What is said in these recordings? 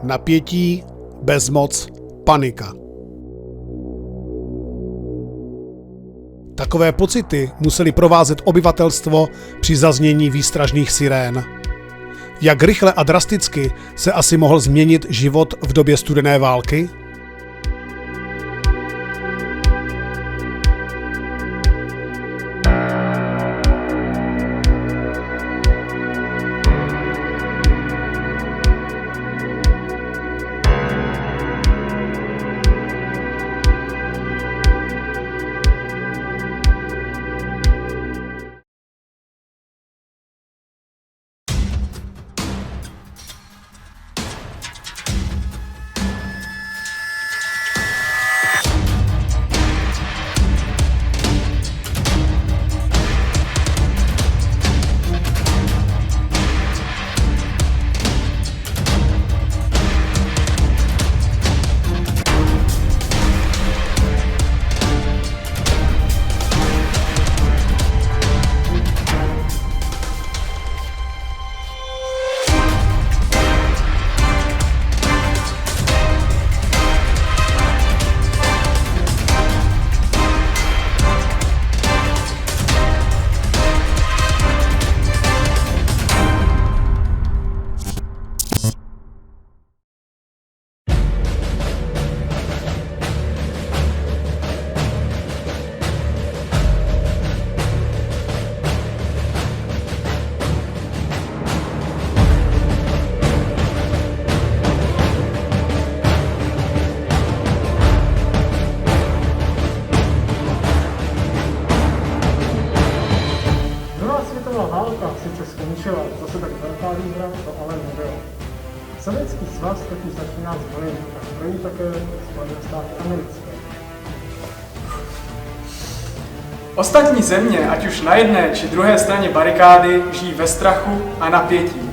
Napětí, bezmoc, panika. Takové pocity museli provázet obyvatelstvo při zaznění výstražných sirén. Jak rychle a drasticky se asi mohl změnit život v době studené války? Válka sice skončila, zase tak velká výhra, to ale nebylo. Sovětský svaz totiž začíná zbrojit a zbrojí také Spojené státy americké. Ostatní země, ať už na jedné či druhé straně barikády, žijí ve strachu a napětí.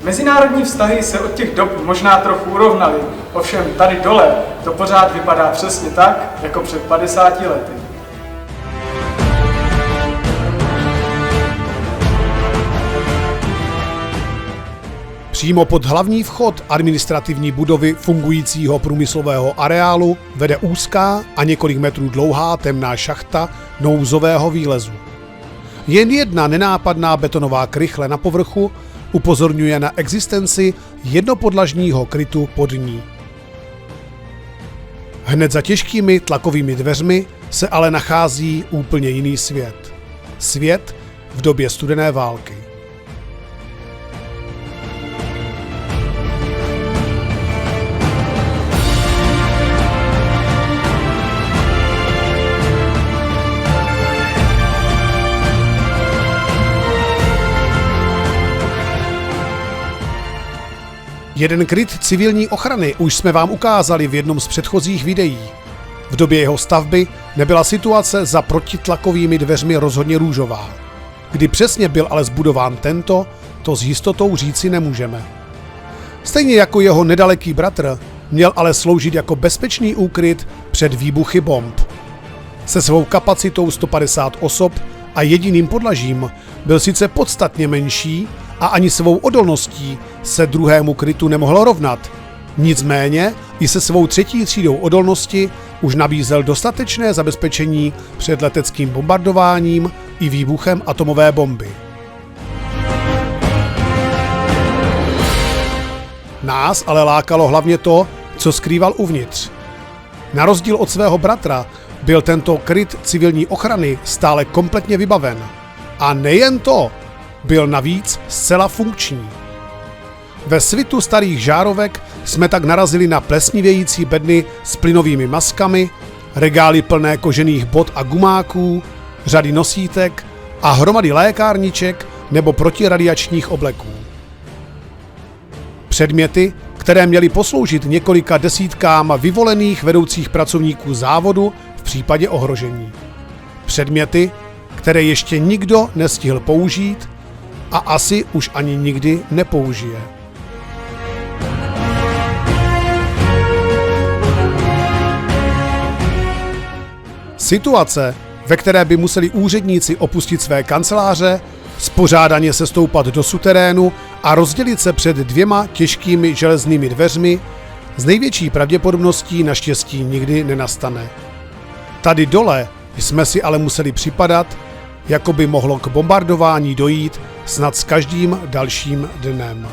Mezinárodní vztahy se od těch dob možná trochu urovnaly, ovšem tady dole to pořád vypadá přesně tak, jako před 50 lety. Přímo pod hlavní vchod administrativní budovy fungujícího průmyslového areálu vede úzká a několik metrů dlouhá temná šachta nouzového výlezu. Jen jedna nenápadná betonová krychle na povrchu upozorňuje na existenci jednopodlažního krytu pod ní. Hned za těžkými tlakovými dveřmi se ale nachází úplně jiný svět. Svět v době studené války. Jeden kryt civilní ochrany už jsme vám ukázali v jednom z předchozích videí. V době jeho stavby nebyla situace za protitlakovými dveřmi rozhodně růžová. Kdy přesně byl ale zbudován tento, to s jistotou říci nemůžeme. Stejně jako jeho nedaleký bratr, měl ale sloužit jako bezpečný úkryt před výbuchy bomb. Se svou kapacitou 150 osob a jediným podlažím byl sice podstatně menší a ani svou odolností se druhému krytu nemohl rovnat. Nicméně i se svou třetí třídou odolnosti už nabízel dostatečné zabezpečení před leteckým bombardováním i výbuchem atomové bomby. Nás ale lákalo hlavně to, co skrýval uvnitř. Na rozdíl od svého bratra byl tento kryt civilní ochrany stále kompletně vybaven. A nejen to, byl navíc zcela funkční. Ve svitu starých žárovek jsme tak narazili na plesnivějící bedny s plynovými maskami, regály plné kožených bot a gumáků, řady nosítek a hromady lékárniček nebo protiradiačních obleků. Předměty, které měly posloužit několika desítkám vyvolených vedoucích pracovníků závodu v případě ohrožení. Předměty, které ještě nikdo nestihl použít a asi už ani nikdy nepoužije. Situace, ve které by museli úředníci opustit své kanceláře, spořádaně sestoupat do suterénu a rozdělit se před 2 těžkými železnými dveřmi s největší pravděpodobností naštěstí nikdy nenastane. Tady dole jsme si ale museli připadat, jako by mohlo k bombardování dojít snad s každým dalším dnem.